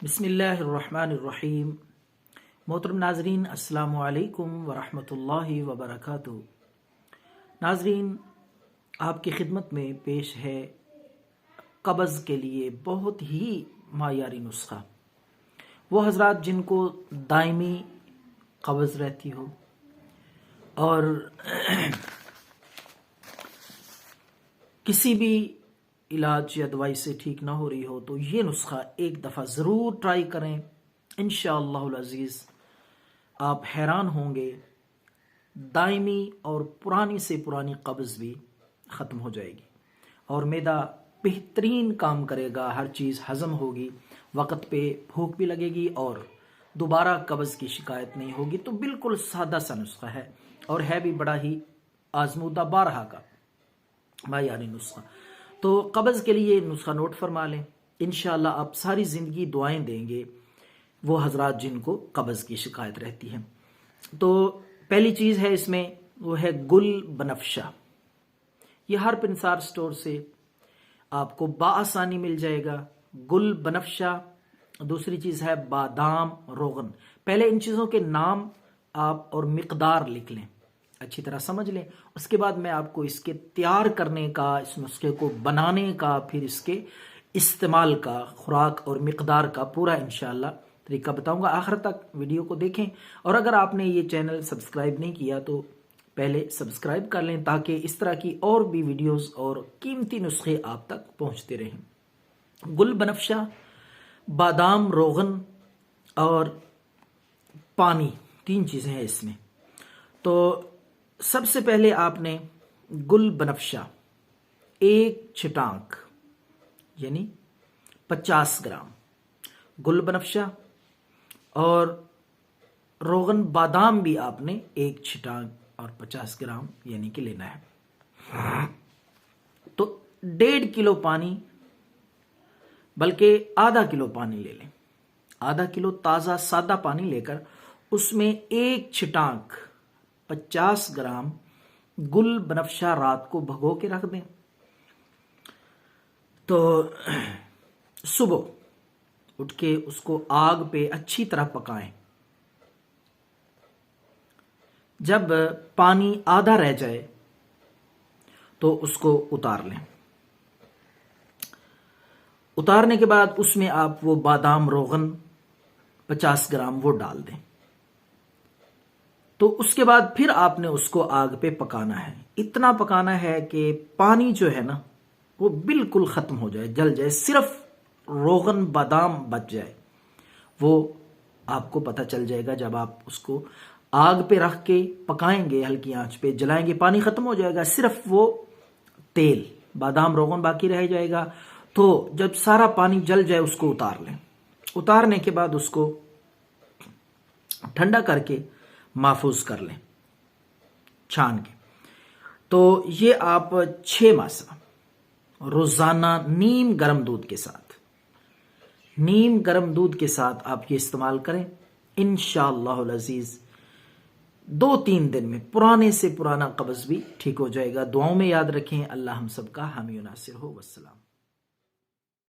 بسم اللہ الرحمن الرحیم۔ محترم ناظرین، السلام علیکم ورحمۃ اللہ وبرکاتہ۔ ناظرین، آپ کی خدمت میں پیش ہے قبض کے لیے بہت ہی معیاری نسخہ۔ وہ حضرات جن کو دائمی قبض رہتی ہو اور کسی بھی علاج یا دوائی سے ٹھیک نہ ہو رہی ہو، تو یہ نسخہ ایک دفعہ ضرور ٹرائی کریں۔ انشاءاللہ العزیز آپ حیران ہوں گے، دائمی اور پرانی سے پرانی قبض بھی ختم ہو جائے گی اور معدہ بہترین کام کرے گا، ہر چیز ہضم ہوگی، وقت پہ بھوک بھی لگے گی اور دوبارہ قبض کی شکایت نہیں ہوگی۔ تو بالکل سادہ سا نسخہ ہے اور ہے بھی بڑا ہی آزمودہ بارہا کا معیاری نسخہ۔ تو قبض کے لیے نسخہ نوٹ فرما لیں، انشاءاللہ آپ ساری زندگی دعائیں دیں گے وہ حضرات جن کو قبض کی شکایت رہتی ہے۔ تو پہلی چیز ہے اس میں، وہ ہے گل بنفشہ۔ یہ ہر پنسار سٹور سے آپ کو بآسانی مل جائے گا، گل بنفشہ۔ دوسری چیز ہے بادام روغن۔ پہلے ان چیزوں کے نام آپ اور مقدار لکھ لیں، اچھی طرح سمجھ لیں، اس کے بعد میں آپ کو اس کے تیار کرنے کا، اس نسخے کو بنانے کا، پھر اس کے استعمال کا، خوراک اور مقدار کا پورا انشاءاللہ طریقہ بتاؤں گا۔ آخر تک ویڈیو کو دیکھیں، اور اگر آپ نے یہ چینل سبسکرائب نہیں کیا تو پہلے سبسکرائب کر لیں تاکہ اس طرح کی اور بھی ویڈیوز اور قیمتی نسخے آپ تک پہنچتے رہیں۔ گل بنفشہ، بادام روغن اور پانی، تین چیزیں ہیں اس میں۔ تو سب سے پہلے آپ نے گل بنفشہ ایک چھٹانک یعنی 50 گرام گل بنفشہ، اور روغن بادام بھی آپ نے ایک چھٹانک اور 50 گرام یعنی کہ لینا ہے۔ تو 1.5 کلو پانی، بلکہ آدھا کلو پانی لے لیں، آدھا کلو تازہ سادہ پانی لے کر اس میں ایک چھٹانک 50 گرام گل بنفشہ رات کو بھگو کے رکھ دیں۔ تو صبح اٹھ کے اس کو آگ پہ اچھی طرح پکائیں۔ جب پانی آدھا رہ جائے تو اس کو اتار لیں۔ اتارنے کے بعد اس میں آپ وہ بادام روغن 50 گرام وہ ڈال دیں۔ تو اس کے بعد پھر آپ نے اس کو آگ پہ پکانا ہے، اتنا پکانا ہے کہ پانی جو ہے نا وہ بالکل ختم ہو جائے، جل جائے، صرف روغن بادام بچ جائے۔ وہ آپ کو پتہ چل جائے گا جب آپ اس کو آگ پہ رکھ کے پکائیں گے، ہلکی آنچ پہ جلائیں گے، پانی ختم ہو جائے گا، صرف وہ تیل بادام روغن باقی رہ جائے گا۔ تو جب سارا پانی جل جائے اس کو اتار لیں۔ اتارنے کے بعد اس کو ٹھنڈا کر کے محفوظ کر لیں چھان کے۔ تو یہ آپ 6 ماسہ روزانہ نیم گرم دودھ کے ساتھ آپ یہ استعمال کریں، انشاءاللہ العزیز 2-3 دن میں پرانے سے پرانا قبض بھی ٹھیک ہو جائے گا۔ دعاؤں میں یاد رکھیں۔ اللہ ہم سب کا حامی و ناصر ہو۔ والسلام۔